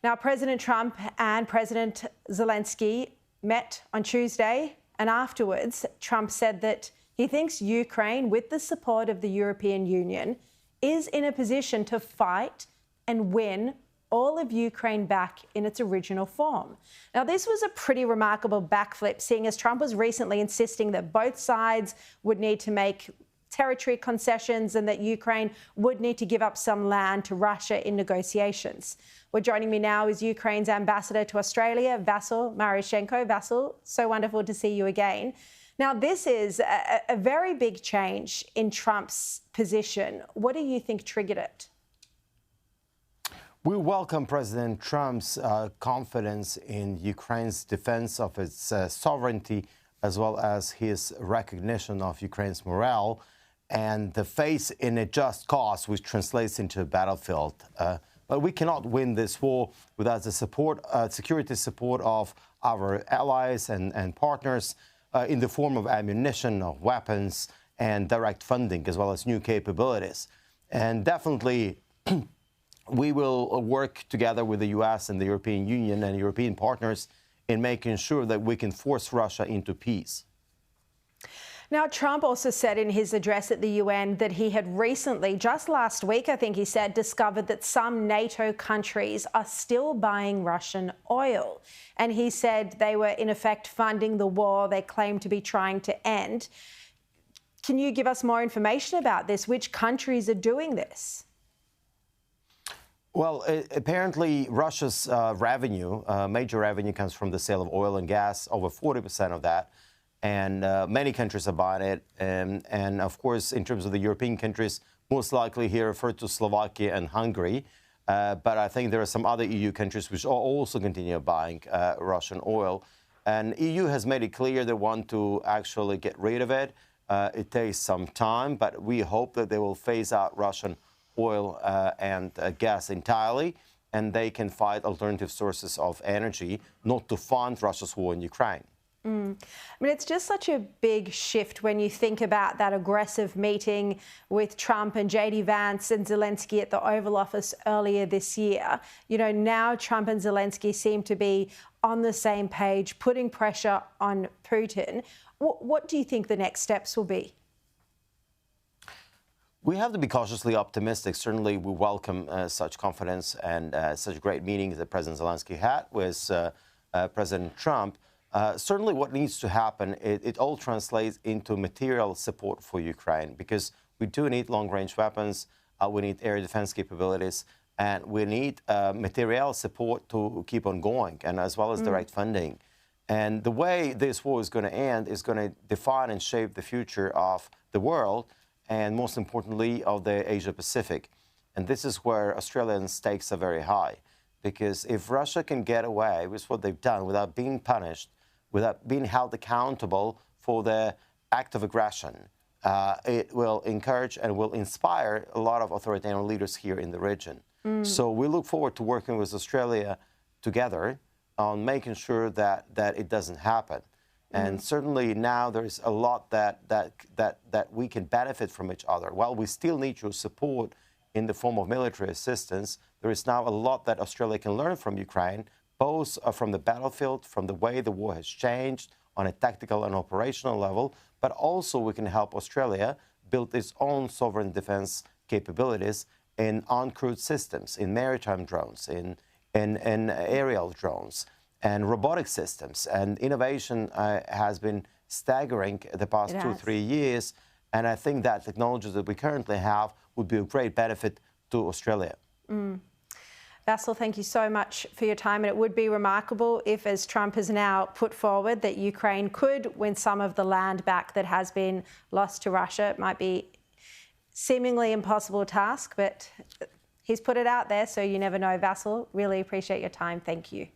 Now, President Trump and President Zelensky met on Tuesday, and afterwards, Trump said that he thinks Ukraine, with the support of the European Union, is in a position to fight and win all of Ukraine back in its original form. Now, this was a pretty remarkable backflip, seeing as Trump was recently insisting that both sides would need to make territory concessions and that Ukraine would need to give up some land to Russia in negotiations. Well, joining me now is Ukraine's ambassador to Australia, Vasyl Myroshnychenko. Vasyl, so wonderful to see you again. Now, this is a very big change in Trump's position. What do you think triggered it? We welcome President Trump's confidence in Ukraine's defense of its sovereignty, as well as his recognition of Ukraine's morale and the faith in a just cause, which translates into a battlefield. But we cannot win this war without the support, security support of our allies and partners in the form of ammunition, of weapons, and direct funding, as well as new capabilities. And definitely, we will work together with the U.S. and the European Union and European partners in making sure that we can force Russia into peace. Now, Trump also said in his address at the UN that he had recently, just last week, I think he said, discovered that some NATO countries are still buying Russian oil. And he said they were, in effect, funding the war they claim to be trying to end. Can you give us more information about this? Which countries are doing this? Well, apparently Russia's revenue, major revenue, comes from the sale of oil and gas, over 40% of that. And many countries are buying it. And of course, in terms of the European countries, most likely here referred to Slovakia and Hungary. But I think there are some other EU countries which also continue buying Russian oil. And EU has made it clear they want to actually get rid of it. It takes some time, but we hope that they will phase out Russian oil and gas entirely, and they can find alternative sources of energy, not to fund Russia's war in Ukraine. I mean, it's just such a big shift when you think about that aggressive meeting with Trump and J.D. Vance and Zelensky at the Oval Office earlier this year. You know, now Trump and Zelensky seem to be on the same page, putting pressure on Putin. What do you think the next steps will be? We have to be cautiously optimistic. Certainly, we welcome such confidence and such great meetings that President Zelensky had with President Trump. Certainly, what needs to happen, it all translates into material support for Ukraine, because we do need long-range weapons, we need air defense capabilities, and we need material support to keep on going, and as well as direct funding. And the way this war is going to end is going to define and shape the future of the world, and most importantly, of the Asia-Pacific. And this is where Australian stakes are very high, because if Russia can get away with what they've done without being punished, without being held accountable for their act of aggression, it will encourage and will inspire a lot of authoritarian leaders here in the region. So we look forward to working with Australia together on making sure that it doesn't happen. And certainly now there is a lot that we can benefit from each other. While we still need your support in the form of military assistance, there is now a lot that Australia can learn from Ukraine, both from the battlefield, from the way the war has changed on a tactical and operational level, but also we can help Australia build its own sovereign defense capabilities in uncrewed systems, in maritime drones, in aerial drones, and robotic systems. And innovation has been staggering the past 2-3 years. And I think that technologies that we currently have would be of great benefit to Australia. Vasyl, thank you so much for your time. And it would be remarkable if, as Trump has now put forward, that Ukraine could win some of the land back that has been lost to Russia. It might be seemingly impossible task, but he's put it out there, so you never know. Vasyl, really appreciate your time. Thank you.